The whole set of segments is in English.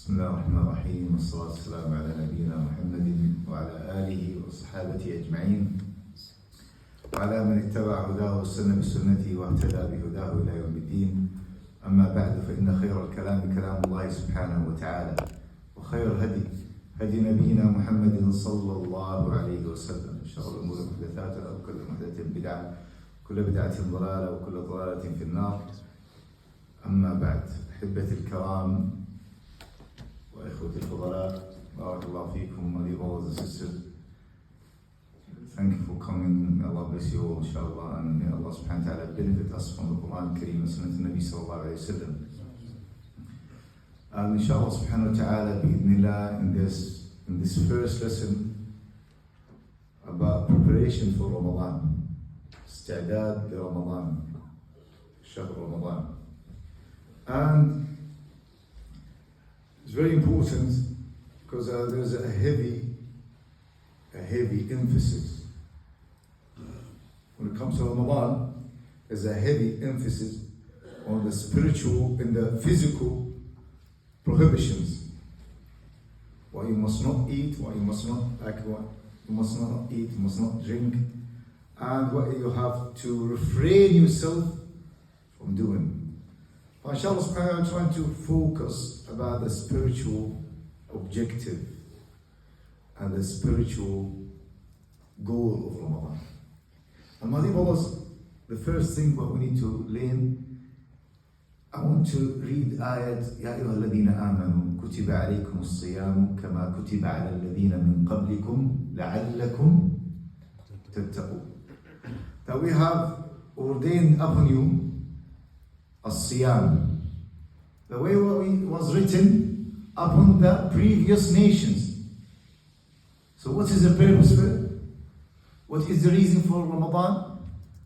بسم الله الرحمن الرحيم والصلاة والسلام على نبينا محمد وعلى آله وصحابته أجمعين وعلى من اتبع هداه واستنى بسنته واهتدى بهداه إلى يوم الدين. أما بعد، فإن خير الكلام كلام الله سبحانه وتعالى، وخير الهدي هدي نبينا محمد صلى الله عليه وسلم، شر الأمور محدثاتها وكل محدثة بدعة كل بدعة ضلالة وكل ضلالة في النار. أما بعد، أحبتي الكرام وإخوتي الفضلاء، بارك الله فيكم, my dear brothers and sisters. Thank you for coming. May Allah bless you all, inshallah, and may Allah subhanahu wa ta'ala benefit us from the Quran Kareem and Sunnah Nabi sallallahu alayhi wa sallam. And inshallah subhanahu wa ta'ala, bi'idhnillah, in this first lesson about preparation for Ramadan, استعداد لرمضان, شهر Ramadan. And it's very important because there's a heavy emphasis when it comes to Ramadan. There's a heavy emphasis on the spiritual and the physical prohibitions. What you must not eat, what you must not eat, you must not drink, and what you have to refrain yourself from doing. Inshallah subhanahu wa ta'ala, I'm trying to focus about the spiritual objective and the spiritual goal of Ramadan. And my dear brothers, the first thing what we need to learn, I want to read ayat يا أيها الذين آمنوا كتب عليكم الصيام كما كتب على الذين من قبلكم لعلكم تتقون. That we have ordained upon you as-siyam, the way it was written upon the previous nations. So what is the purpose for it? What is the reason for Ramadan?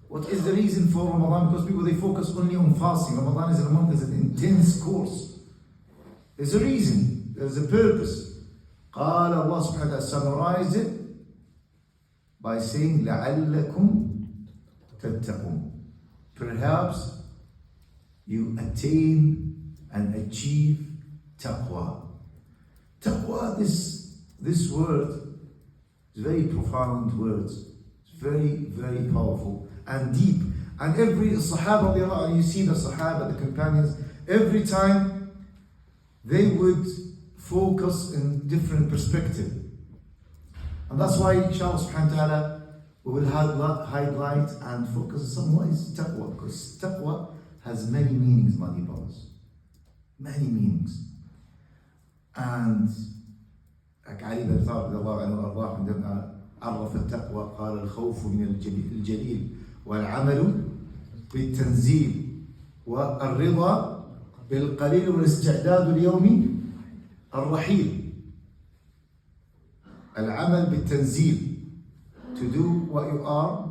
What is the reason for Ramadan? Because people, they focus only on fasting. Ramadan is a month, is an intense course. There's a reason, there's a purpose. قال Allah subhanahu wa ta'ala summarized it by saying لَعَلَّكُمْ تَتَّقُونَ. Perhaps you attain and achieve taqwa. Taqwa, this word is very profound word. It's very, very powerful and deep. And every Sahaba, you see the Sahaba, the companions, every time they would focus in different perspective. And that's why, inshallah subhanahu wa ta'ala, we will highlight and focus on what is taqwa, because taqwa has many meanings, my dear brothers. Many meanings. And like Ali bin Talib radiallahu anhu وارضاه عندما عرف التقوى قال الخوف من الجليل والعمل بالتنزيل والرضا بالقليل والاستعداد ليوم الرحيل. العمل بالتنزيل, to do what you are,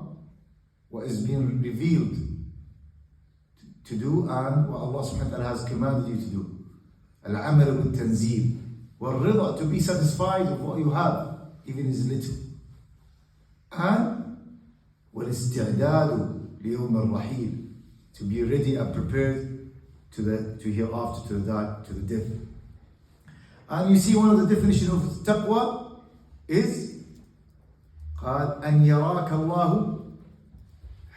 what is being revealed to do, and what Allah subhanahu wa ta'ala has commanded you to do. Al-amal bil-tanzeel. Wal-rida, to be satisfied with what you have, even as little. And wal-isti'dadu liyawm al-raheel, to be ready and prepared to hereafter, to the death. And you see one of the definitions of taqwa is قال أن يراك الله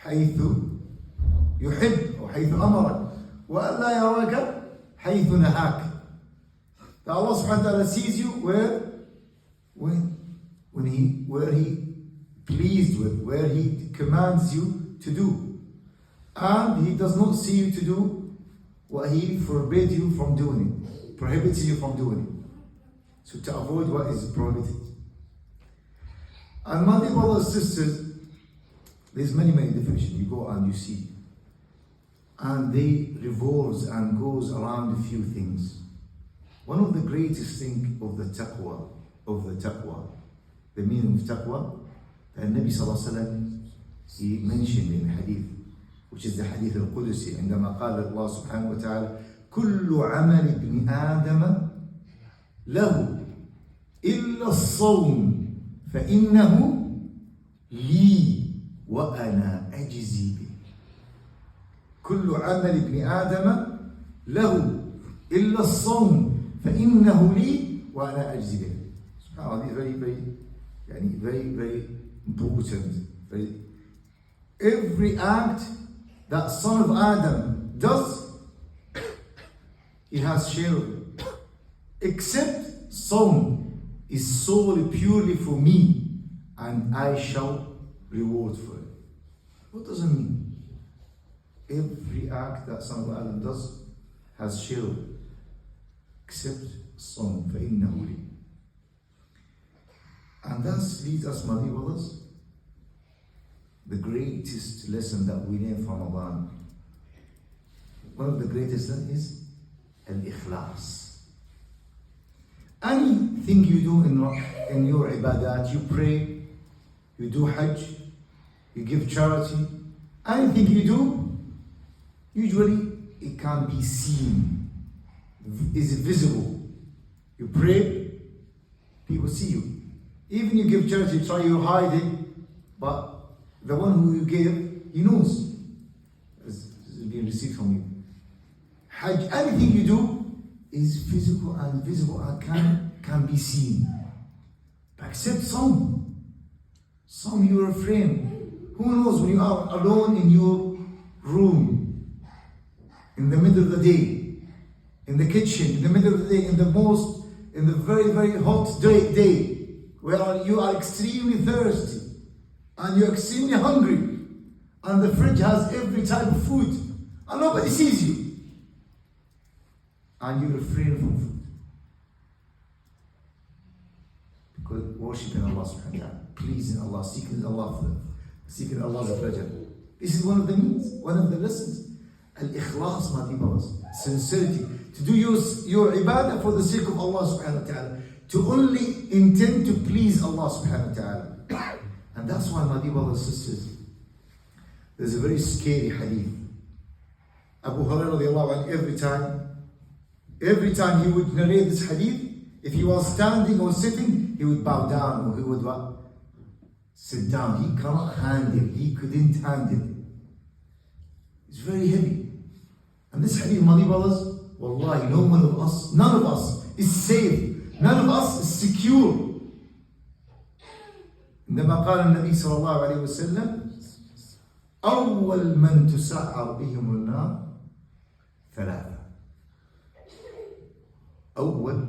حيث يحب أو حيث أمرك وأن لا يراك حيث نهاك. That Allah subhanahu wa ta'ala sees you where he pleased with, where he commands you to do, and he does not see you to do what he forbids you from doing it, prohibits you from doing it, so to avoid what is prohibited. And my dear brothers and sisters, there's many definitions. You go and you see, and they revolves and goes around a few things. One of the greatest things of the taqwa, the meaning of taqwa, that Nabi sallallahu alaihi wasallam, he mentioned in hadith, which is the hadith al-Qudusi, عندما قال الله سبحانه وتعالى كل عمل ابن آدم له إلا الصوم فإنه لي وأنا أجزي به. كل عمل ابن آدم له إلا الصوم فإنه لي وأنا أجزي به. SubhanAllah, very important. Every act that son of Adam does, he has share of it. Except Sawm is solely purely for me, and I shall reward for it. What does it mean? Every act that son of Adam does has share of it. Except Sawm, فإنه لي. And that leads us, my dear brothers, the greatest lesson that we learn from Ramadan. One of the greatest lessons is al-ikhlas. Anything you do in your ibadat, you pray, you do hajj, you give charity, anything you do, usually it can be seen, is visible. You pray, people see you. Even you give charity, try you hide it, but the one who you gave, he knows. It's being received from you. Hajj, anything you do is physical and visible and can be seen. Except some you refrain. Who knows when you are alone in your room, in the middle of the day, in the kitchen, in the middle of the day, in the very hot day, where you are extremely thirsty and you're extremely hungry, and the fridge has every type of food, and nobody sees you, and you refrain from food because worshipping Allah subhanahu wa ta'ala, pleasing Allah, seeking Allah's pleasure. This is one of the means, one of the lessons. Al-ikhlas, my dear brothers, sincerity, to do your ibadah for the sake of Allah subhanahu wa ta'ala, to only intend to please Allah subhanahu wa ta'ala. And that's why, my dear brothers and sisters, there's a very scary hadith. Abu Hurairah radiallahu anhu, every time he would narrate this hadith, if he was standing or sitting, he would bow down, or he would sit down. He cannot handle it. He couldn't handle it. It's very heavy. And this hadith, my dear brothers, wallahi, none of us is safe. None of us is secure. عندما قال النبي صلى الله عليه وسلم أول من تسعر بهم النار ثلاثة. أول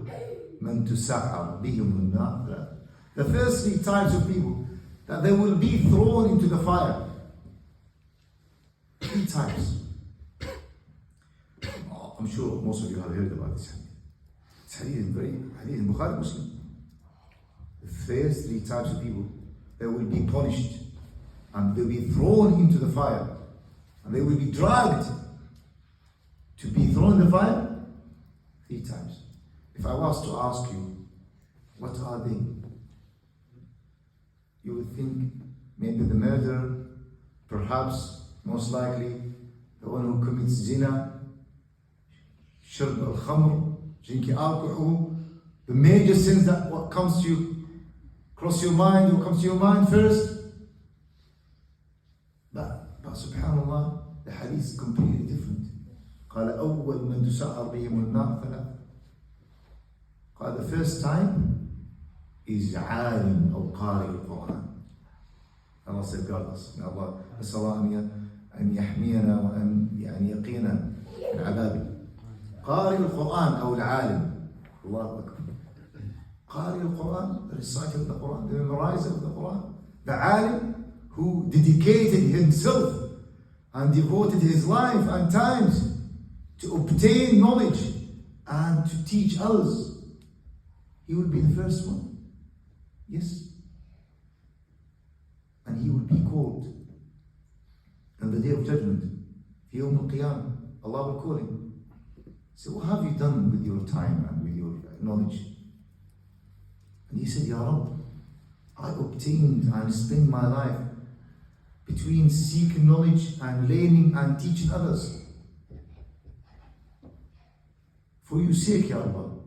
من تسعر بهم النار ثلاثة. The first 3 types of people that they will be thrown into the fire. 3 types. I'm sure most of you have heard about this hadith. This hadith is hadith in Bukhari Muslim. The first 3 types of people, they will be punished and they will be thrown into the fire, and they will be dragged to be thrown in the fire 3 times. If I was to ask you, what are they? You would think maybe the murderer, perhaps, most likely, the one who commits zina, shurb al-khamr, drinking alcohol, the major sins that what comes to you, cross your mind, what comes to your mind first. But subhanallah, the hadith is completely different. قال أول من تسعر بهم النار ثلاثة. قال the first time is عالم أو قارئ القرآن. Allah safeguard us. May Allah نسأل أن يحمينا وأن يقينا من عذابه. قارئ القرآن أو العالم. الله أكبر. قارئ القرآن, the reciter of the Quran, the memorizer of the Quran, the alim who dedicated himself and devoted his life and times to obtain knowledge and to teach others. He will be the first one. Yes. And he will be called on the day of judgment. في يوم القيامة, Allah will call him. So what have you done with your time and with your knowledge? And he said, Ya Rabb, I obtained and spent my life between seeking knowledge and learning and teaching others. For your sake, Ya Rabb.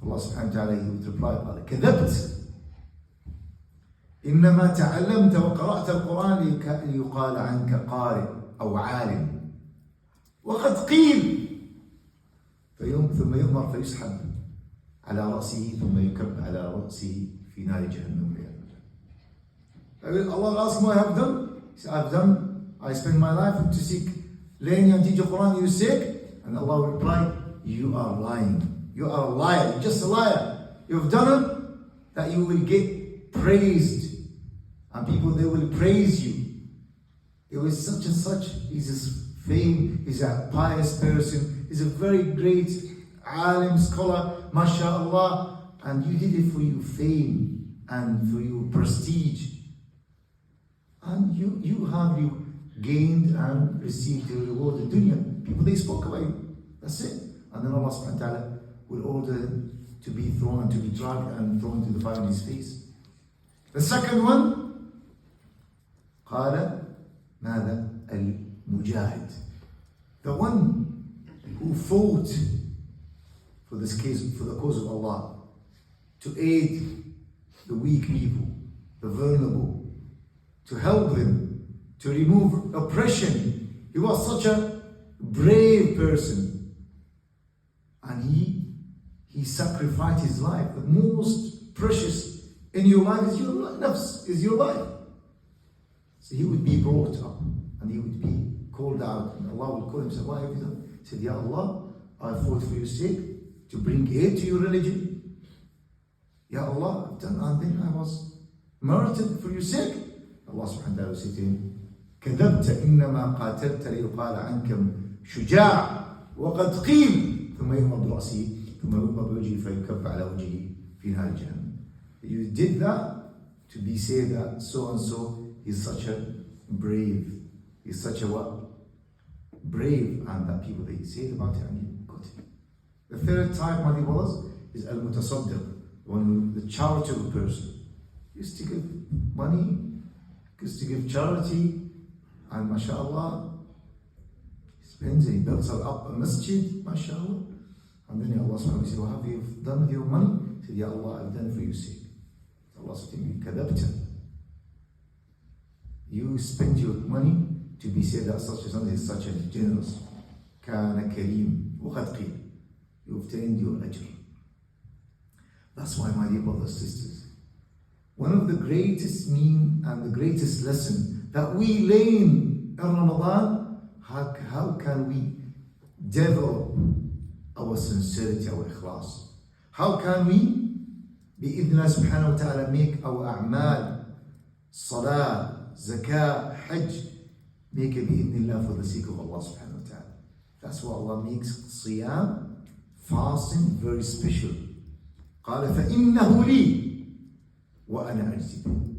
Allah subhanahu wa ta'ala, he would reply, كذبت. إنما تعلمت وقرأت القرآن ليقال عنك قارئ أو عالم. وقد قيل. ثم يؤمر فيسحب على رأسه ثم يكب على رأسه في نار جهنم. Allah will ask him, what I have done? He said, I've done, I spend my life to seek learning and teach the Quran, you sick? And Allah will reply, you are lying. You are a liar. You're just a liar. You've done it that you will get praised. And people, they will praise you. It was such and such. He's a fame. He's a pious person. He's a very great alim, scholar, mashallah. And you did it for your fame and for your prestige. And you have gained and received the reward in dunya. People, they spoke about you. That's it. And then Allah subhanahu wa ta'ala will order them to be thrown and to be dragged and thrown into the fire in his face. The second one, قال ماذا المجاهد, the one who fought for this case, for the cause of Allah, to aid the weak people, the vulnerable, to help them, to remove oppression. He was such a brave person, and he sacrificed his life. The most precious in your life is your nafs, is your life. So he would be brought up and he would be called out, and Allah would call him and say, what have you done? He said, Ya Allah, I fought for your sake to bring aid to your religion. Ya Allah, I've done, and then I was murdered for your sake. Allah subhanahu wa ta'ala said to him, كذبت إنما قاتلت ليقال عنك شجاع وقد قيل ثم يؤمر برأسه ثم يؤمر بوجهه فيكب على وجهه في نار جهنم. You did that to be said that so and so is such a brave, is such a what? Brave, and that people, they say about it and you got it. The third type, my dear brothers, is al-mutasaddiq, the charitable person. Used to give money, used to give charity, and mashallah, he spends it, he builds up a masjid, mashallah. And then Allah subhanahu wa ta'ala said, what have you done with your money? He said, Ya Allah, I've done it for your sake. Allah said to him, kadabta. You spend your money to be said that such a son is such a generous. Kana kareem, وقد قيل. You obtained your ajr. That's why, my dear brothers and sisters, one of the greatest mean and the greatest lesson that we learn in Ramadan, how can we develop our sincerity, our ikhlas? How can we, bi'idhnillah subhanahu wa ta'ala, make our a'mal, salah, zakah, hajj, make it bi'idhnillah for the sake of Allah subhanahu wa ta'ala. That's why Allah makes siyam, fasting, very special. قال فإنه لي وأنا أجزي به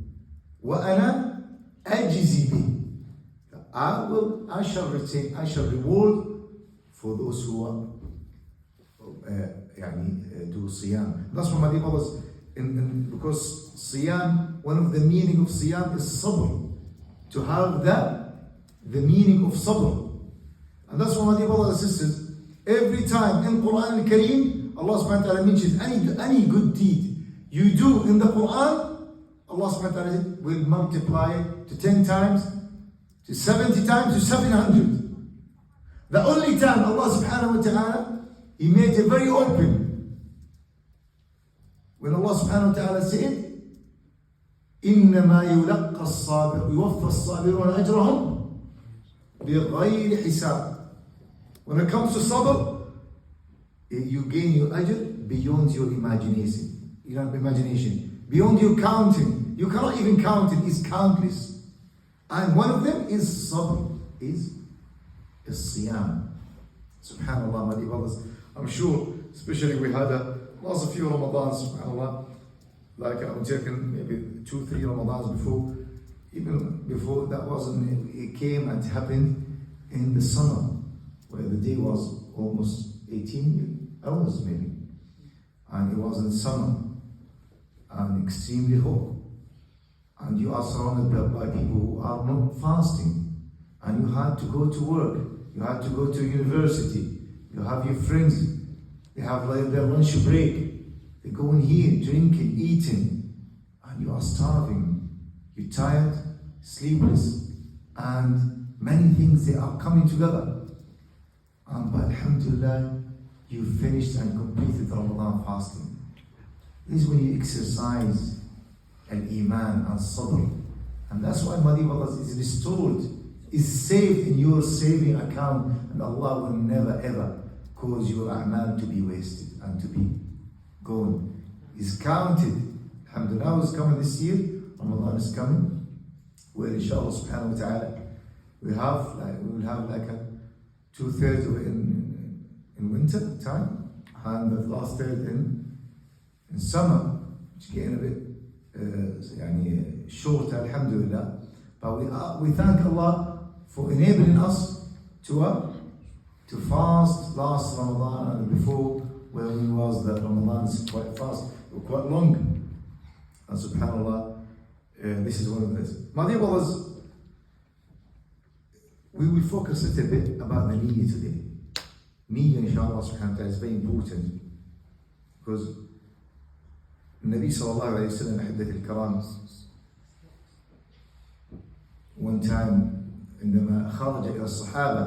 وأنا أجزي به. I shall reward for those who are do siyam. That's why, my dear brothers, because siyam, one of the meaning of siyam is sabr, to have the meaning of sabr. And that's why, my dear brothers and sisters, every time in Quran al-Kareem, Allah subhanahu wa ta'ala mentions any good deed you do in the Quran, Allah subhanahu wa ta'ala will multiply it to 10 times, to 70 times, to 700. The only time Allah subhanahu wa ta'ala, He made it very open. When Allah subhanahu wa ta'ala said, إِنَّمَا يُلَقَّ الصَّابِرُ يُوَفَّى الصَّابِرُونَ أَجْرَهُمْ بِغَيْرِ حِسَابٍ. When it comes to sabr, you gain your ajr beyond your imagination. Beyond your counting. You cannot even count it, it's countless. And one of them is sabr, is siyam. Subhanallah, my dear brothers. I'm sure, especially we had lots of few Ramadans, subhanallah, like I'm taking maybe 2-3 Ramadans before, even before that it came and happened in the summer, where the day was almost 18 hours maybe, and it was in summer and extremely hot, and you are surrounded by people who are not fasting, and you had to go to work, you had to go to university, you have your friends, they have their lunch break, they go in here drinking, eating, and you are starving, you're tired, sleepless, and many things, they are coming together. And but alhamdulillah, you finished and completed Ramadan fasting. This is when you exercise al-Iman and sabr. And that's why money is restored, is saved in your saving account, and Allah will never ever cause your a'mal to be wasted and to be gone. It's counted. Alhamdulillah is coming this year, Ramadan is coming, where inshallah subhanahu wa ta'ala we will have like a 2/3 of it in winter time, and the last third in summer, which is getting a bit shorter, alhamdulillah. But we thank Allah for enabling us to fast last Ramadan and before, when it was that Ramadan is quite fast, or quite long. And subhanAllah, this is one of those. My dear brothers, we will focus a little bit about the niyyah today. Niyyah, inshallah subhanahu wa ta'ala, is very important, because Nabi sallallahu alayhi wa sallam, Ahibbat al-Karam, one time عندما خرج إلى الصحابة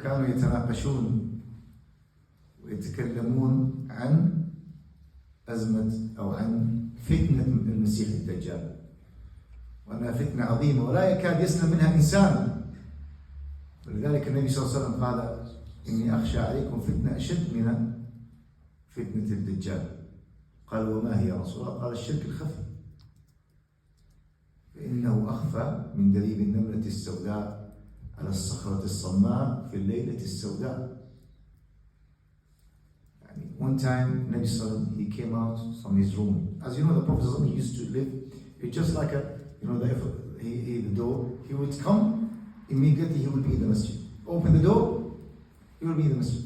كانوا يتناقشون ويتكلمون عن أزمة أو عن فتنة المسيح الدجال، وأنها فتنة عظيمة ولا يكاد يسلم منها إنسان. ولذلك النبي صلى الله عليه وسلم قال إني أخشى عليكم فتنة أشد من فتنة الدجال. قال وما هي يا رسول الله؟ قال الشرك الخفي، فإنه أخفى من دليل النملة السوداء على الصخرة الصماء في الليلة السوداء. One time, Nabi Sallam, he came out from his room. As you know, the Prophet Sallam, he used to live, it's just like the door, he would come, immediately he would be in the masjid. Open the door, he would be in the masjid.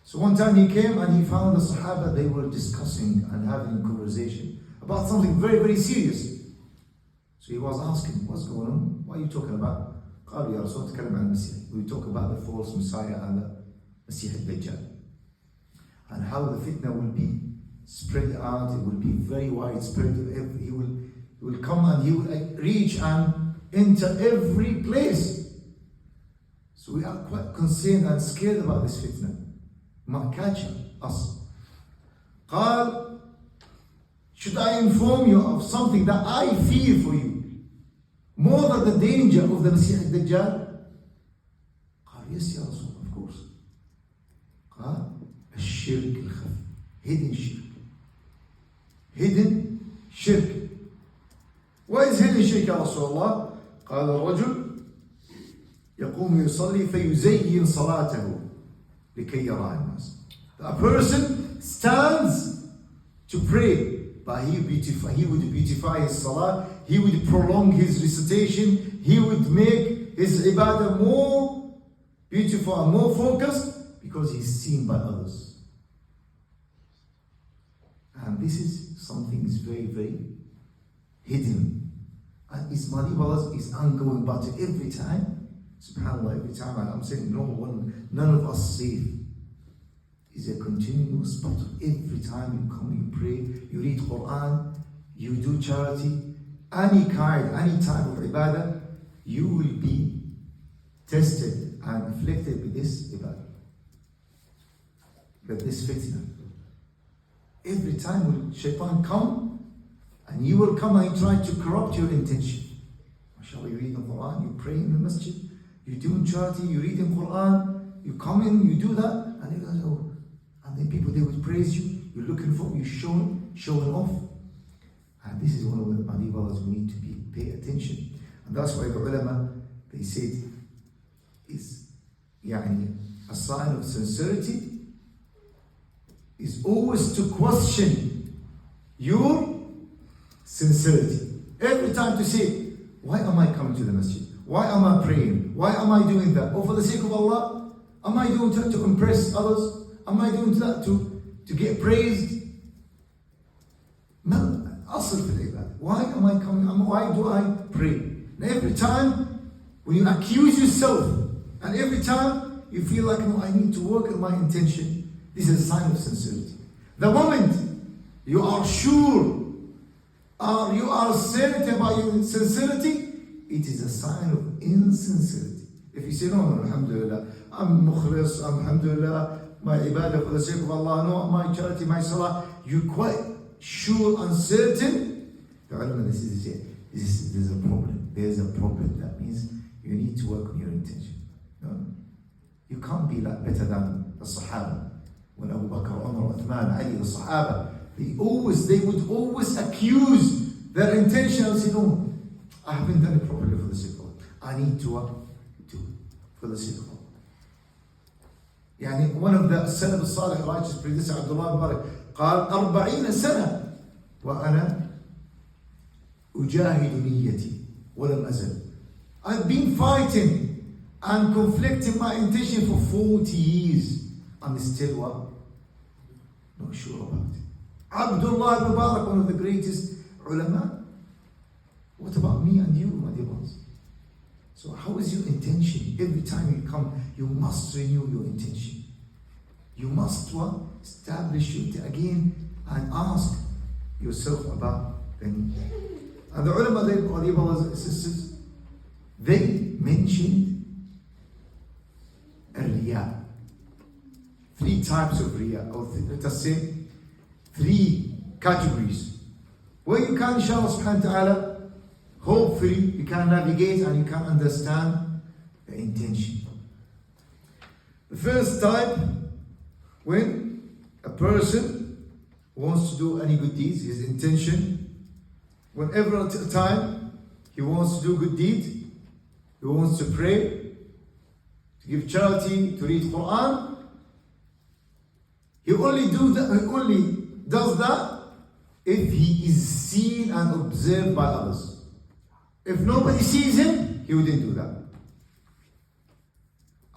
So one time he came and he found the Sahaba, they were discussing and having a conversation about something very, very serious. So he was asking, what's going on? What are you talking about? قالوا يا رسول تكلم عن المسيح. We talk about the false Messiah and the Masih al-Dajjal, and how the fitna will be spread out. It will be very widespread. He will come and he will reach and enter every place. So we are quite concerned and scared about this fitna. Might catch us. قال, should I inform you of something that I fear for you more than the danger of the Masih al-Dajjal? قال, yes ya Rasul, of course. قال, الشرك الخفي, hidden shirk. Hidden shirk. What is hidden shirk ya Rasulullah? قال الرجل يقوم يصلي فيزين صلاته لكي يرى الناس. A person stands to pray, but he would beautify his salah, he would prolong his recitation, he would make his ibadah more beautiful and more focused, because he's seen by others. And this is something is very, very hidden. And it's madibas is ongoing, but every time, subhanAllah, every time, and I'm saying none of us safe. Is a continuous battle. Every time you come, you pray, you read Quran, you do charity, any kind, any type of ibadah, you will be tested and afflicted with this ibadah, with this fitna. Every time will shaitan come, and you will come and try to corrupt your intention. MashaAllah, you read the Quran, you pray in the masjid, you do charity, you read in Quran, you come in, you do that, and you go, oh. And then people, they would praise you, you're looking for, you're showing off. And this is one of the madibas we need to pay attention. And that's why the ulama, they said, is a sign of sincerity is always to question your sincerity. Every time to say, why am I coming to the masjid? Why am I praying? Why am I doing that? Or for the sake of Allah? Am I doing that to impress others? Am I doing that to get praised? No. Why am I coming? Why do I pray? And every time when you accuse yourself, and every time you feel like, no, I need to work on my intention, this is a sign of sincerity. The moment you are sure, you are certain about your sincerity, it is a sign of insincerity. If you say, no, alhamdulillah, I'm mukhlis, alhamdulillah, my ibadah for the sake of Allah, no, my charity, my salah, you're quite sure and certain, the ulama, there's a problem. There's a problem. That means you need to work on your intention. No. You can't be like better than the Sahaba. When Abu Bakr, Umar, Uthman, Ali, the Sahaba, they would always accuse their intention and say, no, I haven't done it properly for the sake of Allah. I need to do it for the sake of Allah. يعني one of the Salaf al-Salih righteous predecessor Abdullah Mubarak قال 40 سنة وأنا أجاهد نيتي ولم أزل. I've been fighting and conflicting my intention for 40 years. I'm still what? Not sure about it. Abdullah Mubarak, one of the greatest ulama. What about me and you, my dear ones? So how is your intention? Every time you come, you must renew your intention. You must what? Establish it again and ask yourself about the need. And the ulama, my dear brothers and sisters, they mentioned a riya. 3 types of riya, or let us say 3 categories, where you can, inshallah subhanahu wa ta'ala, hopefully you can navigate and you can understand the intention. The first type, when a person wants to do any good deeds, his intention, whenever at a time he wants to do good deed, he wants to pray, to give charity, to read Quran, he only does that if he is seen and observed by others. If nobody sees him, he wouldn't do that.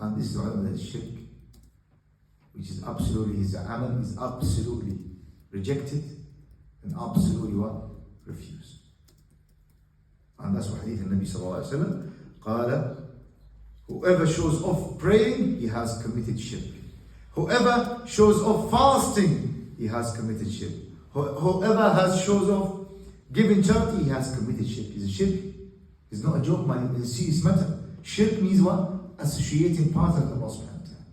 And this is the shirk, which is absolutely, his amal is absolutely rejected and absolutely what? Refused. And that's what hadith of Nabi sallallahu alayhi wa sallam قال, whoever shows off praying, he has committed shirk. Whoever shows off fasting, he has committed shirk. Whoever shows off giving charity, he has committed shirk. It's a shirk. It's not a joke, man. It's a serious matter. Shirk means what? Associating partners with Allah subhanahu wa ta'ala.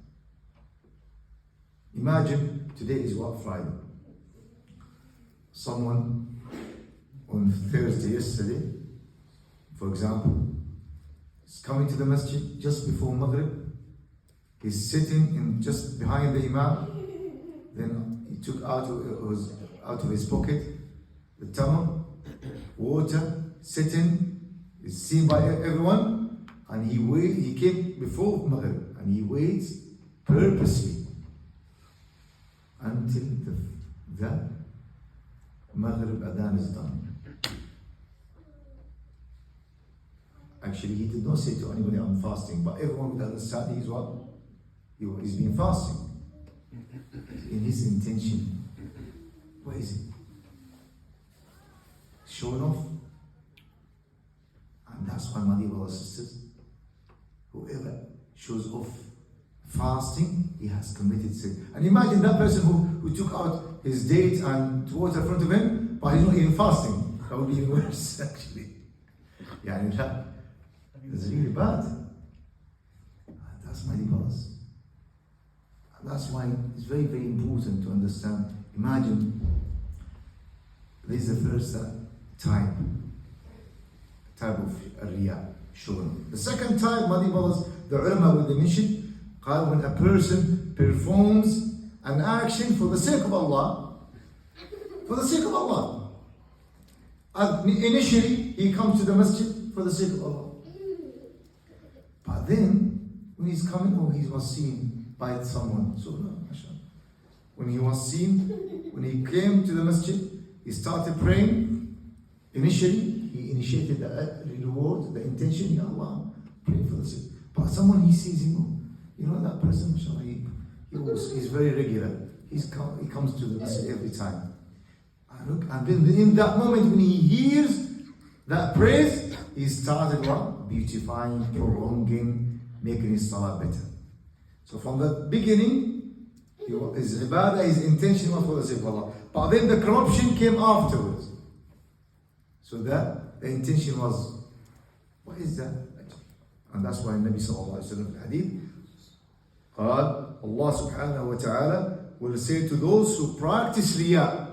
Imagine today is what? Friday. Someone on Thursday, yesterday, for example, is coming to the masjid just before Maghrib. He's sitting just behind the Imam. Then he took out of his pocket the tamar, water, sitting, is seen by everyone, and he came before Maghrib, and he waits purposely until the Maghrib adhan is done. Actually, he did not say to anybody, I'm fasting, but everyone would understand he's what? He's been fasting. In his intention, what is it? Showing off. And that's why, my dear brothers and sisters, whoever shows off fasting, he has committed sin. And imagine that person who took out his date and water in front of him, but he's not even fasting. That would be even worse, actually. Yeah, that's really bad. That's my dear brothers. That's why it's very, very important to understand. Imagine, this is the first type of riya, showing. The second type, my dear brothers, the ulama will mention, when a person performs an action for the sake of Allah, for the sake of Allah. Initially, he comes to the masjid for the sake of Allah. But then, when he's coming, he was seen by someone. So, when he was seen, when he came to the masjid, he started praying. Initially, he initiated the reward, the intention, Ya Allah, praying for the sick. But someone, he sees him, that person, he's very regular. He comes to the masjid every time. And then in that moment, when he hears that praise, he started what? Beautifying, prolonging, making his salah better. So from the beginning, his ibadah, his intention was for the sake of Allah. But then the corruption came afterwards. So that the intention was, what is that? And that's why Nabi sallallahu alayhi wa sallam in the hadith قال Allah subhanahu wa ta'ala will say to those who practice riyah,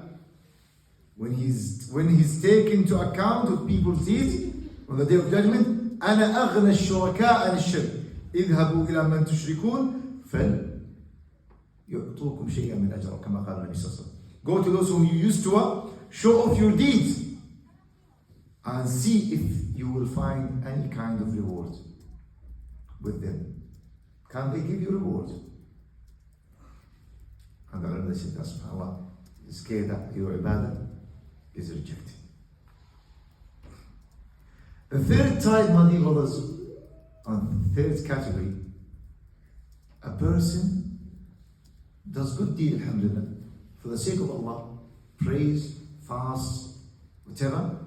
when he's taken to account of people's deeds on the day of judgment, أنا أغنى الشركاء عن الشرك اذهبوا إلى من تشركون فليعطوكم شيئا من أجر كما قال النبي صلى الله عليه وسلم. Go to those whom you used to show off your deeds and see if you will find any kind of reward with them. Can they give you reward? And the ulama said, subhanAllah, is scared that your ibadah is rejected. The third type, my dear brothers, and the third category, a person does good deed, alhamdulillah, for the sake of Allah, prays, fasts, whatever,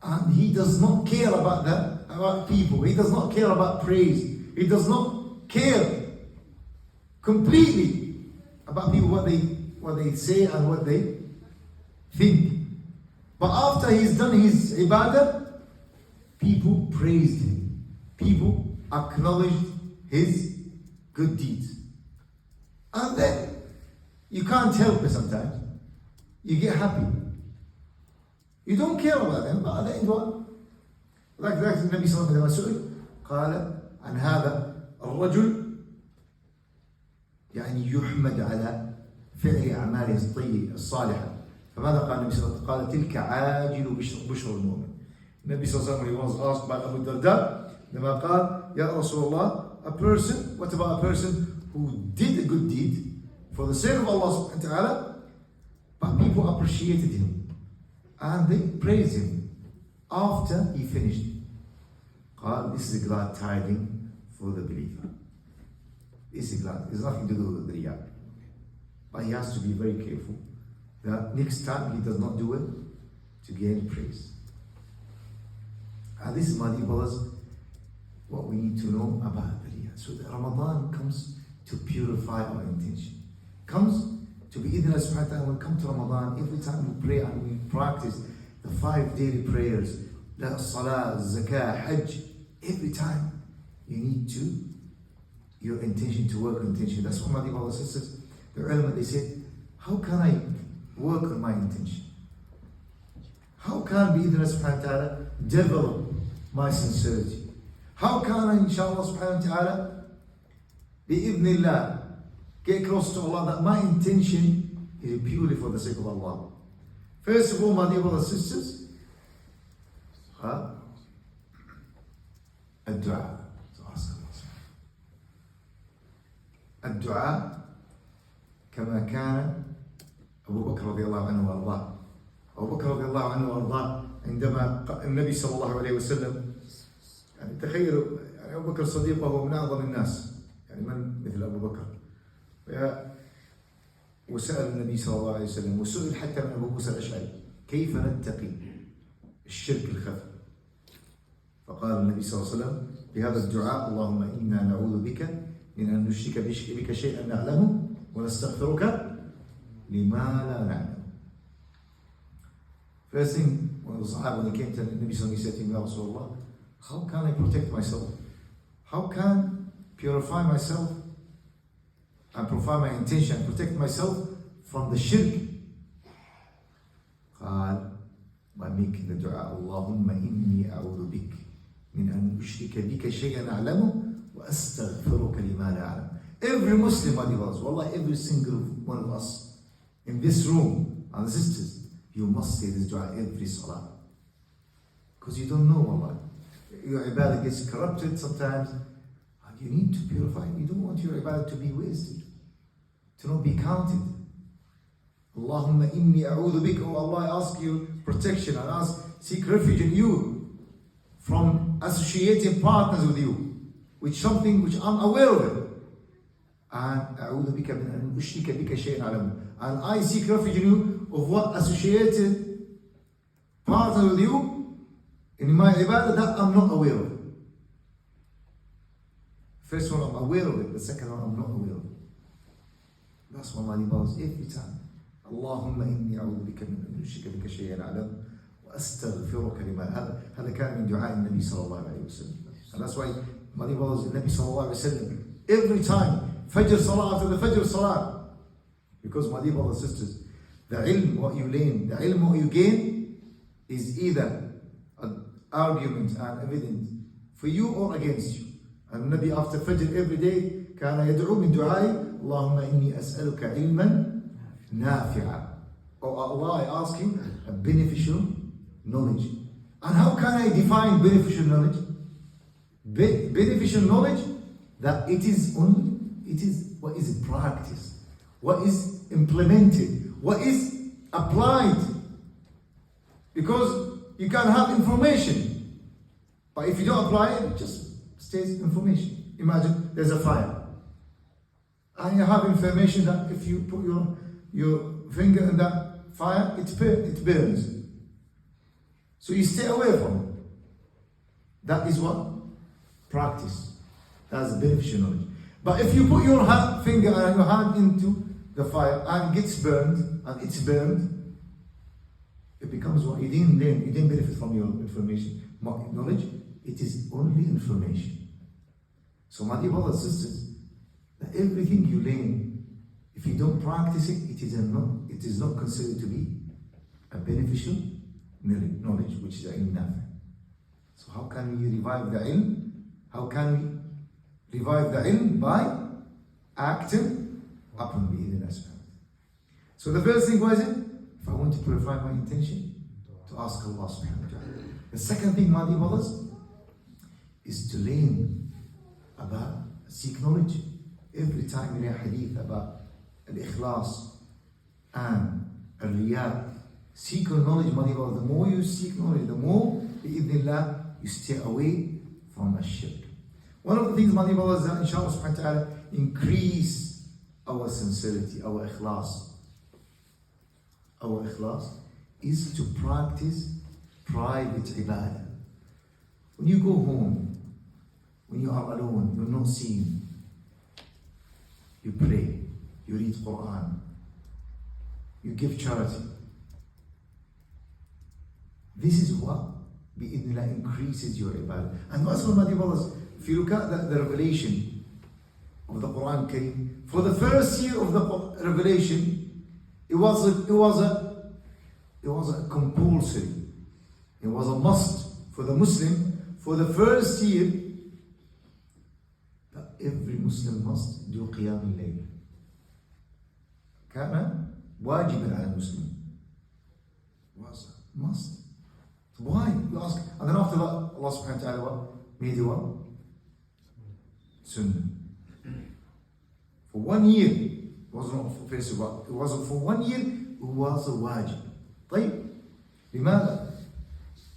and he does not care about that, about people. He does not care about praise. He does not care completely about people, what they say and what they think. But after he's done his ibadah, people praised him. People acknowledged his good deeds. And then you can't help it sometimes. You get happy. You don't care about them, but at the end what? Like the Nabi sallallahu alayhi wa sallam قال عن هذا الرجل يعني يحمد على فعل أعماله الطيبة الصالحة. فماذا قال النبي صلى الله عليه وسلم؟ قال تلك عاجل بشر المؤمن. النبي صلى الله عليه وسلم was asked by Abu Darda لما قال يا رسول الله, a person, what about a person who did a good deed for the sake of Allah subhanahu wa ta'ala, but people appreciated him and they praised him after he finished. قال, this is a glad tidings for the believer. This is glad. There's nothing to do with the riyah. But he has to be very careful that next time he does not do it to gain praise. And this is, my dear brothers, what we need to know about the riyah. So the Ramadan comes to purify our intention. Comes to be idhna subhanahu wa ta'ala. When we come to Ramadan, every time we pray and we practice the 5 daily prayers, the salah, zakah, hajj, every time you need to, your intention to work on intention. That's what my dear brothers and sisters, the ulama, they said, how can I work on my intention? How can bi-idhna subhanahu wa ta'ala develop my sincerity? How can I, inshallah subhanahu wa ta'ala, bi-idhnillah, get close to Allah, that my intention is purely for the sake of Allah? First of all, my dear brothers and sisters, الدعاء, to ask Allah. الدعاء كما كان أبو بكر رضي الله عنه وأرضاه. أبو بكر رضي الله عنه وأرضاه عندما النبي صلى الله عليه وسلم, يعني تخيلوا, يعني أبو بكر صديقه هو من أعظم الناس, يعني من مثل أبو بكر. وسأل النبي صلى الله عليه وسلم, وسئل حتى من أبو موسى الأشعري, كيف نتقي الشرك الخفي؟ فقال النبي صلى الله عليه وسلم بهذا الدعاء, اللهم إنا نعوذ بك من أن نشرك بك شيئا نعلمه ونستغفرك لما لا نعلم. First thing, one of the Sahaba, when he came to the Nabi sallallahu alayhi wa sallam, he said to him, Ya Rasulullah, how can I protect myself? How can purify myself and purify my intention and protect myself from the shirk? قال, by making the dua, اللهم إني أعوذ بك من أن أشرك بك شيئا أعلمه وأستغفرك لما لا أعلم. Every Muslim, my brothers, wallah, every single one of us in this room, and sisters, you must say this dua every salah. Because you don't know, wallah. Your ibadah gets corrupted sometimes, and you need to purify. You don't want your ibadah to be wasted, to not be counted. Allahumma inni a'udhu bika, oh Allah, I ask you protection, I seek refuge in you from associating partners with you, with something which I'm aware of it. And a'udhu bika min an ushrika bika shay'an a'lamu. And I seek refuge in you of what associated partners with you in my ibadah that I'm not aware of. First one, I'm aware of it. The second one, I'm not aware of it. That's why my brothers, every time, اللهم إني أعوذ بك من أن أشرك بك شيئا أعلم وأستغفرك لما هذا كان من دعاء النبي صلى الله عليه وسلم. And that's why, my dear brothers, Nabi Sallallahu Alaihi Wasallam, every time, Fajr Salah after the Fajr Salah, because my dear brothers and sisters, the ilm, what you learn, the ilm, what you gain, is either an argument and evidence for you or against you. And Nabi after Fajr every day, كان يدعو من دعائي اللهم إني أسألك علما نافعا. Oh Allah, I ask him a beneficial knowledge. And how can I define beneficial knowledge? Beneficial knowledge, that it is what is practiced, what is implemented, what is applied. Because you can have information, but if you don't apply it, it just stays information. Imagine there's a fire, and you have information that if you put your finger in that fire, it burns. So you stay away from it. That is what? Practice. That's beneficial knowledge. But if you put your finger and your hand into the fire and it gets burned, and it's burned, it becomes what? You didn't learn, you didn't benefit from your information. Knowledge, it is only information. So my dear brothers and sisters, that everything you learn, if you don't practice it, it is not considered to be a beneficial knowledge, which is ilm nafi. So how can we revive the ilm? How can we revive the ilm? By acting upon bi'idhnillah. So the first thing was it? If I want to purify my intention, to ask Allah subhanahu wa ta'ala. The second thing, my dear brothers, is to learn about, seek knowledge. Every time we read hadith about al-ikhlas and al-riyad, seek knowledge, my dear brothers. The more you seek knowledge, the more, bi'idhnillah, you stay away from shirk. One of the things, my dear brothers, that inshallah subhanahu wa ta'ala increase our sincerity, our ikhlas. Our ikhlas is to practice private ibadah. When you go home, when you are alone, you're not seen, you pray, you read Quran, you give charity. This is what bi'idhnillah increases your ibadah. And that's what, my dear brothers, if you look at the revelation of the Quran Kareem, for the first year of the revelation, it was a compulsory, it was a must for the Muslim for the first year that every Muslim must do qiyam al-layl. كان واجبا على المسلم. Was a must. Why? You ask. And then after that, Allah subhanahu wa ta'ala made it what? Sunnah. For 1 year, it was not for first, it wasn't for 1 year, it was a wajib. طيب لماذا؟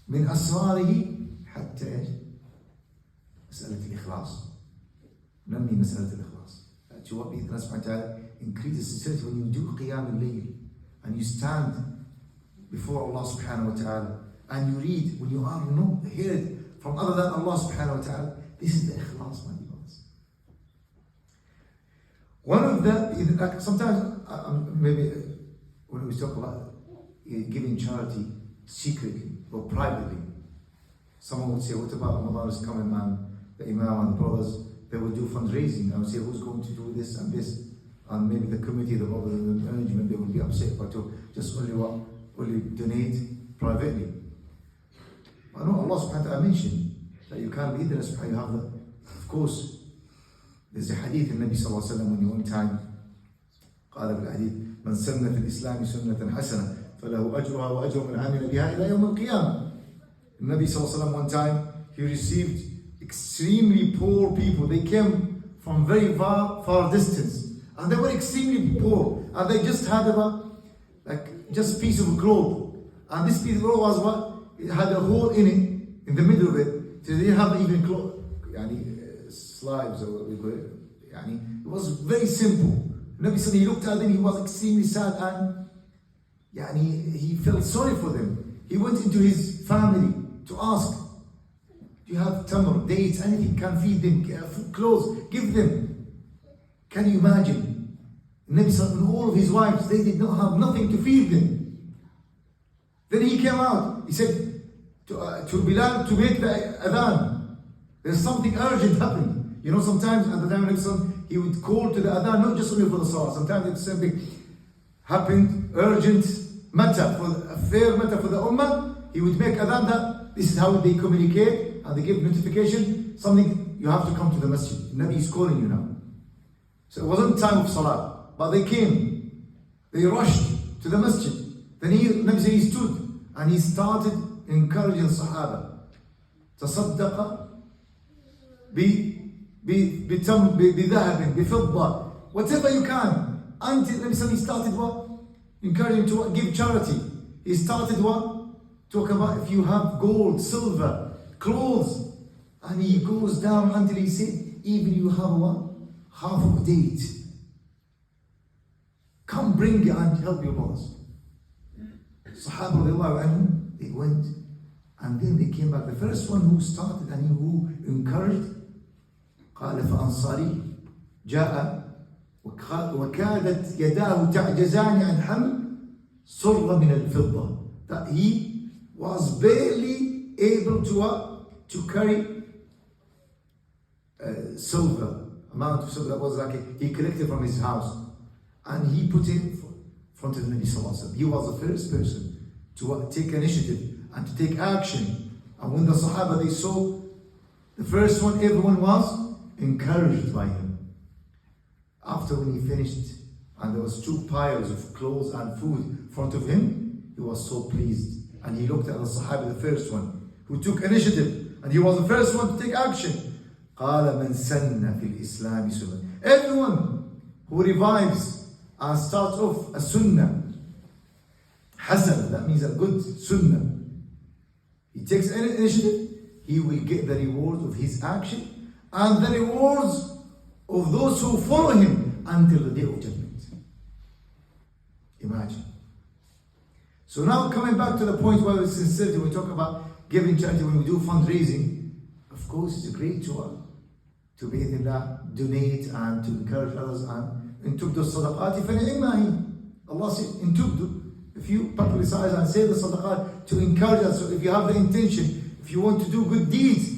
من أسراره حتى إيش؟ مسألة الإخلاص. نمي مسألة الإخلاص. To what Allah subhanahu wa ta'ala increase the sincerity when you do qiyam al-layl and you stand before Allah subhanahu wa ta'ala and you read when you are not heard from other than Allah subhanahu wa ta'ala. This is the ikhlas, my brothers. One of the, sometimes maybe when we talk about giving charity secretly or privately, someone would say, what about Ramadan is coming, man? The Imam and the brothers, they will do fundraising. I would say, who's going to do this and this? And maybe the committee, the brothers and the management, they will be upset, but to just only donate privately. I know Allah subhanahu wa ta'ala mentioned that you can't be there, subhanahu wa ta'ala. Of course, there's a hadith in Nabi sallallahu alayhi wa sallam when he one time قال في الحديث من سن في الإسلام سنة حسنة فله أجرها وأجر من عمل بها إلى يوم القيامة. Nabi sallallahu alayhi wa sallam one time, he received extremely poor people. They came from very far distance and they were extremely poor and they just had just piece of cloth, and this piece of cloth was what? It had a hole in it, in the middle of it, so they didn't have even cloth, slides or what we call it. It was very simple. Nabi said he looked at them, he was extremely sad and he felt sorry for them. He went into his family to ask, do you have tamr, dates, anything, can feed them, clothes, give them. Can you imagine? Nabi said, and all of his wives, they did not have nothing to feed them. Then he came out, he said to Bilal to make the adhan. There's something urgent happening. You know, sometimes at the time of Islam, he would call to the adhan, not just only for the salah. Sometimes it's something happened, urgent matter, for a fair matter for the ummah. He would make adhan that this is how they communicate and they give notification. Something, you have to come to the masjid. Nabi is calling you now. So it wasn't time of salah, but they came. They rushed to the masjid. Then Nabi said he stood and he started encouraging Sahaba. تصدق بذهب بفضة, whatever you can. Until Nabi said he started what? Encouraging to give charity. He started what? Talk about if you have gold, silver, clothes. And he goes down until he said, even you have what? Half of a date. Come bring it and help your brothers. Sahaba radiallahu anhum, they went and then they came back. The first one who started and who encouraged, قال فأنصاري جاء وكادت يداه تعجزان عن حمل صرة من الفضة. That he was barely able to carry silver, amount of silver that was like he collected from his house, and he put it in front of the Nabi Sallallahu Alaihi Wasallam. He was the first person to take initiative and to take action. And when the Sahaba they saw the first one, everyone was encouraged by him. After when he finished and there was 2 piles of clothes and food in front of him, he was so pleased. And he looked at the Sahaba, the first one who took initiative, and he was the first one to take action. قال من سن في الإسلام سنة. Everyone who revives and starts off a sunnah, hasan, that means a good sunnah, he takes any initiative, he will get the reward of his action and the rewards of those who follow him until the day of judgment. Imagine. So now coming back to the point where with sincerity, we talk about giving charity when we do fundraising. Of course, it's a great tool to be in that, donate and to encourage others, and in tubdu sadaqati فَنِعِمَّهِ. Allah said in tubdu, if you publicize and say the sadaqat to encourage us. So if you have the intention, if you want to do good deeds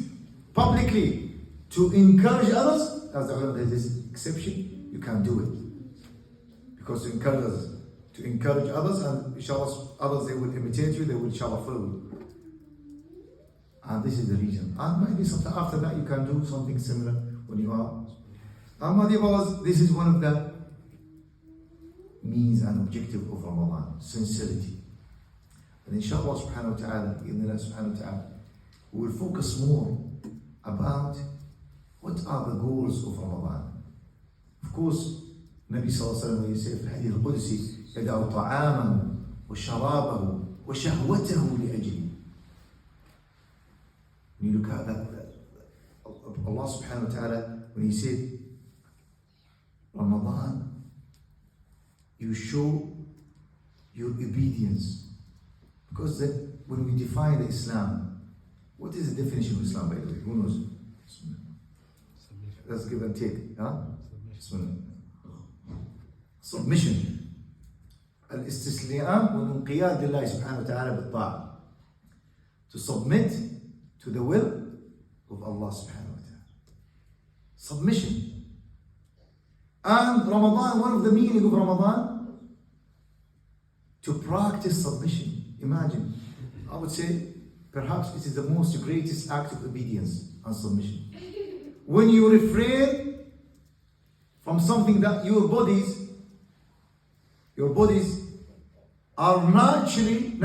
publicly to encourage others, as the ulama, there's this exception, you can do it. Because to encourage others, and inshallah others they will imitate you, they will inshallah follow you. And this is the reason. And maybe sometime after that you can do something similar when you are. And my dear brothers, this is one of the means and objective of Ramadan, sincerity. And inshallah subhanahu wa ta'ala, we will focus more about what are the goals of Ramadan. Of course, Nabi sallallahu alayhi wa sallam said في الحديث القدسي يدع طعامه وشرابه وشهوته لأجله. When you look at that, Allah subhanahu wa ta'ala, when he said Ramadan, you show your obedience. Because when we define the Islam, what is the definition of Islam, by the way? Who knows? Let's give and take. Huh? Submission. الاستسلام والانقياد لله سبحانه وتعالى بالطاعة. To submit to the will of Allah subhanahu wa ta'ala. Submission. And Ramadan, one of the meaning of Ramadan, to practice submission. Imagine, I would say, perhaps it is the most greatest act of obedience and submission. When you refrain from something that your bodies are naturally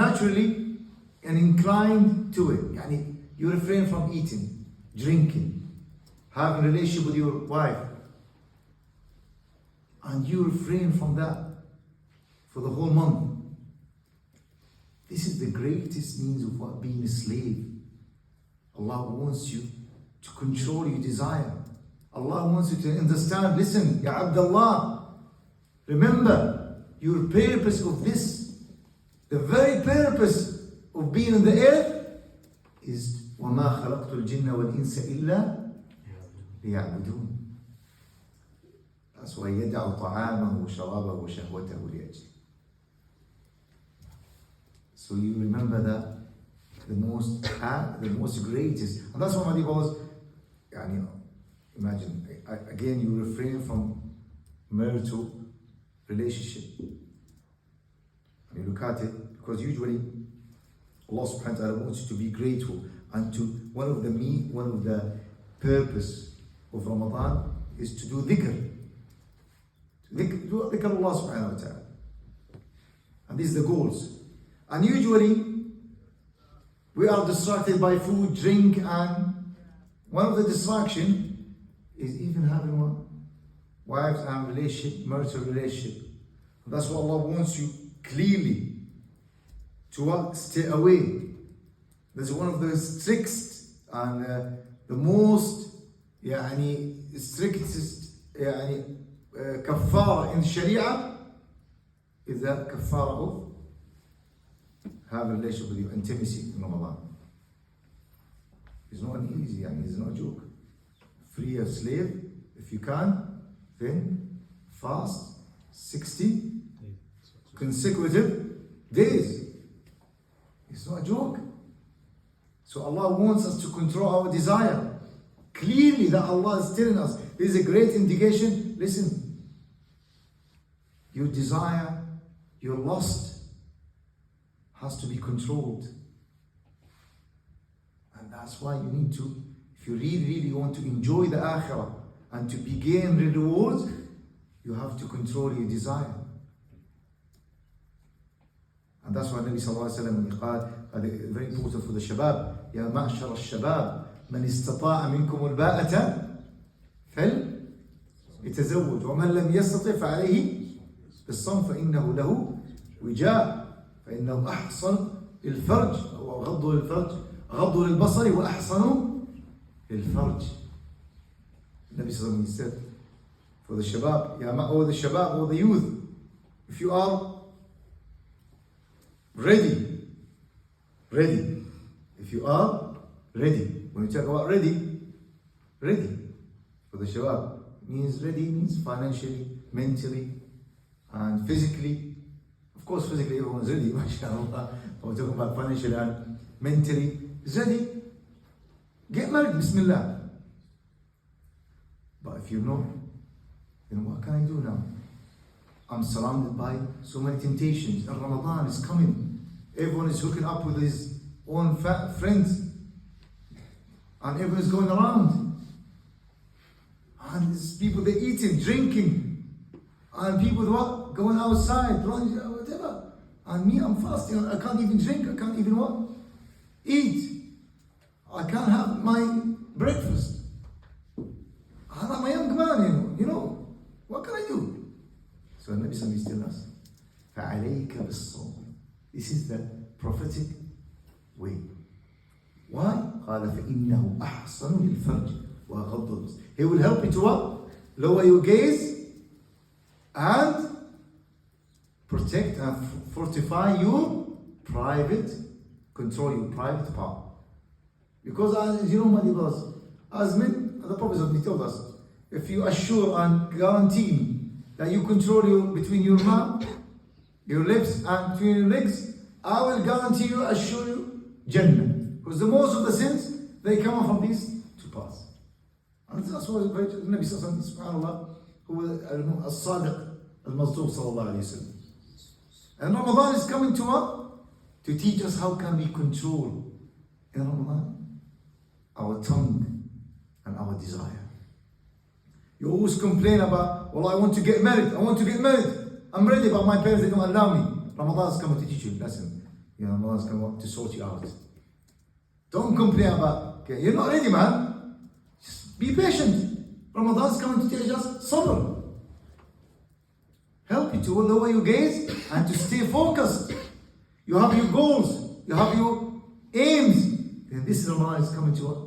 and inclined to it. Yani you refrain from eating, drinking, having a relationship with your wife, and you refrain from that for the whole month. This is the greatest means of what? Being a slave. Allah wants you to control your desire. Allah wants you to understand, listen, Ya Abdullah, remember your purpose of this, the very purpose of being on the earth is وَمَا خَلَقْتُ الْجِنَّ وَالْإِنسَ إِلَّا لِيَعْبُدُونَ. That's why يَدَعُ طَعَامَهُ وَشَرَابَهُ وَشَهْوَتَهُ لِأَجْلِ. So you remember that the most greatest, and that's why my dear brothers, يعني, imagine, again, you refrain from marital relationship. And you look at it, because usually Allah subhanahu wa ta'ala wants you to be grateful. And to one of the purpose of Ramadan is to do dhikr. Do dhikr Allah subhanahu wa ta'ala. And these are the goals. And usually we are distracted by food, drink, and one of the distraction is even having one wives and relationship, marital relationship. And that's what Allah wants you clearly to stay away. That's one of the strictest and the most strictest kafara in Sharia is the kafara of have a relationship with you, intimacy in Ramadan. It's not an easy, it's not a joke. Free a slave if you can, then fast 60 consecutive days. It's not a joke. So Allah wants us to control our desire. Clearly that Allah is telling us, this is a great indication. Listen, your desire, your lust has to be controlled. And that's why you need to, if you really want to enjoy the akhirah and to gain rewards, you have to control your desire. And that's why Nabi sallallahu alayhi wa sallam, he قال, very important for the shabab, يا معشر الشباب من استطاع منكم الباءة فليتزوج ومن لم يستطع فعليه بالصوم فإنه له وجاء فإنه أحصن الفرج وغض للفرج غض للبصر وأحصن للفرج. Nabi sallallahu alayhi wa sallam said, for the shabab, or the shabab, or the youth, if you are ready, if you are ready, when you talk about ready for the shabab, means financially, mentally, and physically. Of course, physically everyone is ready, mashallah. But we're talking about financially and mentally. Is ready. Get married, bismillah. But if you know, then what can I do now? I'm surrounded by so many temptations. And Ramadan is coming. Everyone is hooking up with his own friends. And everyone is going around. And there's people, they're eating, drinking. And people what? Going outside, whatever. And me, I'm fasting. I can't even drink. I can't even what? Eat. I can't have my breakfast. I'm a young man, you know. What can I do? So Nabi Sallallahu is telling us, فَعَلَيْكَ بِالصَّوْمِ. This is the prophetic way. Why? قال فإنه أحسن للفرج وغض البصر. He will help you to what? Lower your gaze and protect and fortify your private, control your private part. Because as you know, my brothers, as men, the Prophet told us, if you assure and guarantee that you control between your mouth, your lips, and between your legs, I will guarantee you, assure you, Jannah. Because the most of the sins, they come from these two parts. And that's why the Nabi Sallallahu Alaihi Wasallam, who was al-Sadiq al-Mazduq Sallallahu Alaihi Wasallam. And Ramadan is coming to what? To teach us how can we control in Ramadan our tongue and our desire. You always complain about, well, I want to get married. I'm ready, but my parents, they don't allow me. Ramadan is coming to teach you a lesson. Ramadan is coming to sort you out. Don't complain about, okay, you're not ready, man. Just be patient. Ramadan is coming to teach us sabr. Help you to lower your gaze and to stay focused. You have your goals. You have your aims. And this Ramadan is coming to what?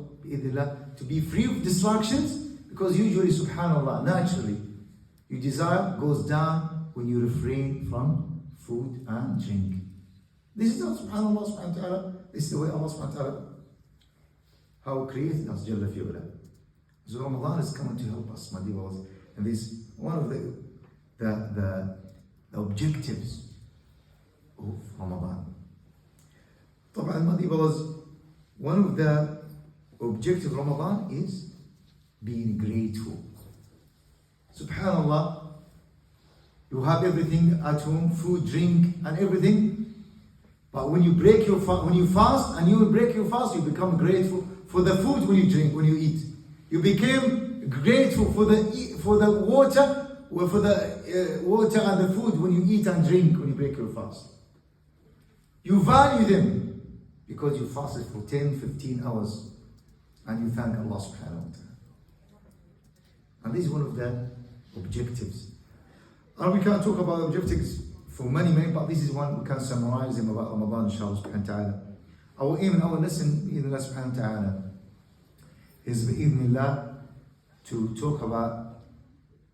To be free of distractions. Because usually, subhanAllah, naturally, your desire goes down when you refrain from food and drink. This is not subhanAllah subhanahu wa ta'ala. This is the way Allah subhanahu wa ta'ala, how He created us, Jalla fi'ula. So Ramadan is coming to help us, my dear brothers. And this is one of the objectives of Ramadan. طبعا, my dear brothers, one of the objectives of Ramadan is being grateful. Subhanallah, you have everything at home, food, drink, and everything. But when you fast and you break your fast, you become grateful for the food when you drink, when you eat. You became grateful for the water, for the water and the food when you eat and drink, when you break your fast. You value them because you fasted for 10, 15 hours and you thank Allah subhanahu wa ta'ala. And this is one of the objectives. And we can talk about objectives for many, but this is one we can summarize them about Ramadan, inshallah subhanahu wa ta'ala. Our aim in our lesson, bi'idhnillah subhanahu wa ta'ala, is bi'idhnillah to talk about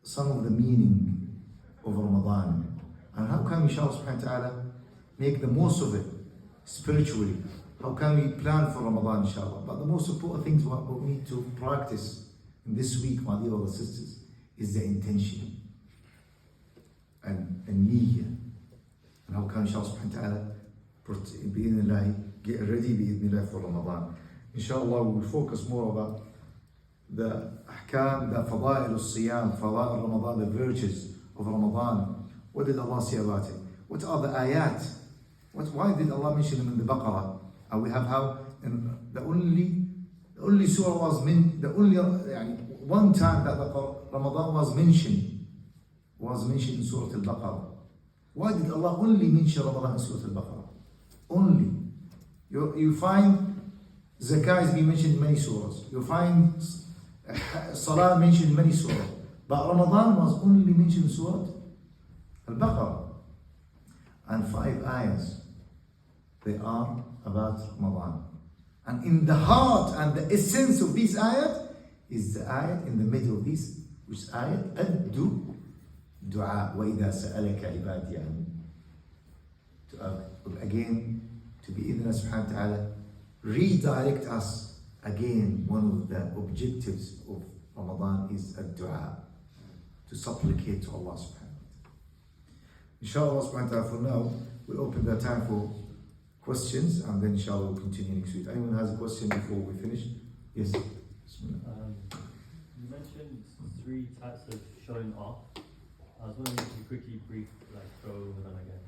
some of the meaning of Ramadan. And how can we, inshallah subhanahu wa ta'ala, make the most of it spiritually? How can we plan for Ramadan, inshallah? But the most important things what we need to practice in this week, my dear brothers and sisters, is the intention and niyyah. And how can inshallah subhanahu wa ta'ala bi'idhnillah get ready bi'idhnillah for Ramadan. Inshallah we will focus more about the ahkam, the fada'il al-siyam, fada'il Ramadan, the virtues of Ramadan. What did Allah say about it? What are the ayat? Why did Allah mention them in the Baqarah? And we have how the only surah was one time that Ramadan was mentioned in Surah Al-Baqarah. Why did Allah only mention Ramadan in Surah Al-Baqarah? Only. You find Zakah is being mentioned in many surahs. You find Salah mentioned in many surahs. But Ramadan was only mentioned in Surah Al-Baqarah. And 5 ayahs, they are about Ramadan. And in the heart and the essence of these ayat is the ayat in the middle of this, which is ayat ad-du'a. وَإِذَا سَأَلَكَ عِبَادِي عَنِّي. Again, to be idhnillah subhanahu wa ta'ala, redirect us again. One of the objectives of Ramadan is ad-du'a, to supplicate to Allah subhanahu wa ta'ala. Inshallah subhanahu wa ta'ala, for now, we'll open the time for questions, and then inshallah we'll continue next week. Anyone has a question before we finish? Yes. You mentioned 3 types of showing off. I was wondering if you quickly brief, go over them again.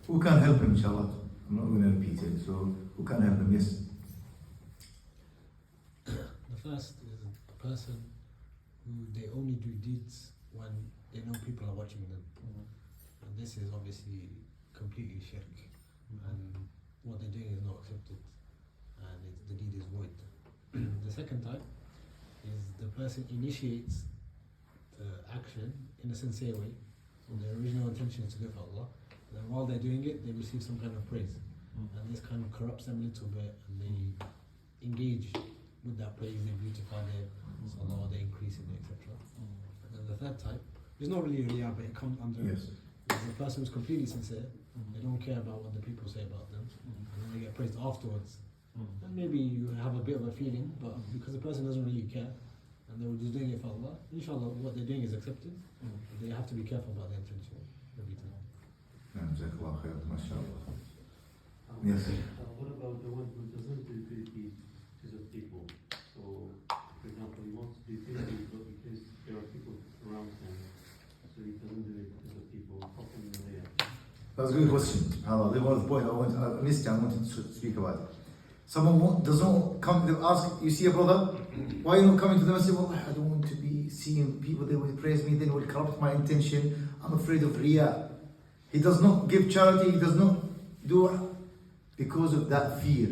Who can help him, inshallah? I'm not going to repeat it. So, who can help him? Yes. The first is a person who they only do deeds when they know people are watching them. And this is obviously completely shirk. And what they're doing is not accepted, and the deed is void. The second type is the person initiates the action in a sincere way, so their original intention is to do for Allah, and then while they're doing it they receive some kind of praise, and this kind of corrupts them a little bit, and they engage with that praise, they beautify their salah, they increase it, etc. And then the third type is not really riyah, but it comes under Yes. is the person who's completely sincere. They don't care about what the people say about them, and then they get praised afterwards. And maybe you have a bit of a feeling, but because the person doesn't really care, and they're just doing it for Allah, inshallah what they're doing is accepted. But they have to be careful about their intention every time. Jazakallah khair, mashallah. Yes. What about the one who doesn't do good deeds because of people? So, for example, he wants to do good deeds, but because there are people around him, so he doesn't do it because of people. How can you know they are? That's a good question. That was the point I missed. I wanted to speak about it. Someone does not come to ask, you see a brother, why are you not coming to the masjid? Well, I don't want to be seeing people, they will praise me, then it will corrupt my intention. I'm afraid of riyah. He does not give charity, he does not do because of that fear.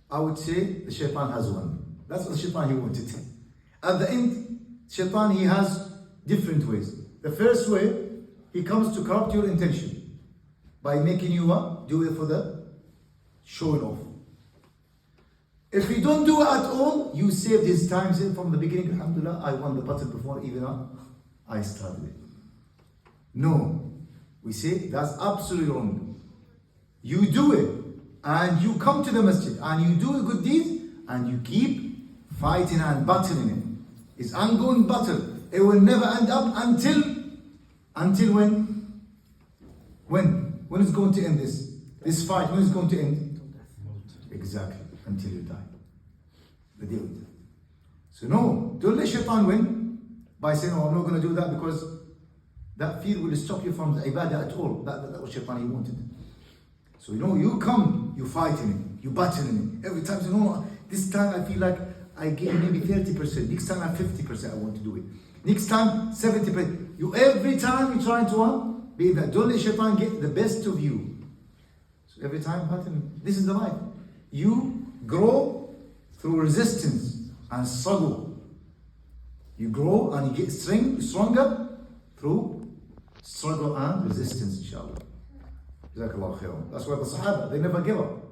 I would say the shaitan has one. That's what the shaitan he wanted. At the end, shaitan he has different ways. The first way, he comes to corrupt your intention by making you do it for the showing off. If you don't do it at all, you saved his time from the beginning. Alhamdulillah, I won the battle before even I started it. No, we say that's absolutely wrong. You do it and you come to the masjid and you do a good deed and you keep fighting and battling it. It's ongoing battle. It will never end up until when? When is going to end this fight? When is going to end? Exactly, until you die. The day of death. So no, don't let shaitan win by saying, oh, I'm not going to do that, because that fear will stop you from the ibadah at all. That was shaitan he wanted. So you come, you fighting it, you battling it. Every time you know, this time I feel like I gave maybe 30%. Next time I'm 50%, I want to do it. Next time 70%. Every time you trying to be that. Don't let shaitan get the best of you. So every time battling. This is the life. You grow through resistance and struggle. You grow and you get stronger through struggle and resistance, inshallah. Jazakallah khairan. That's why the Sahaba, they never give up.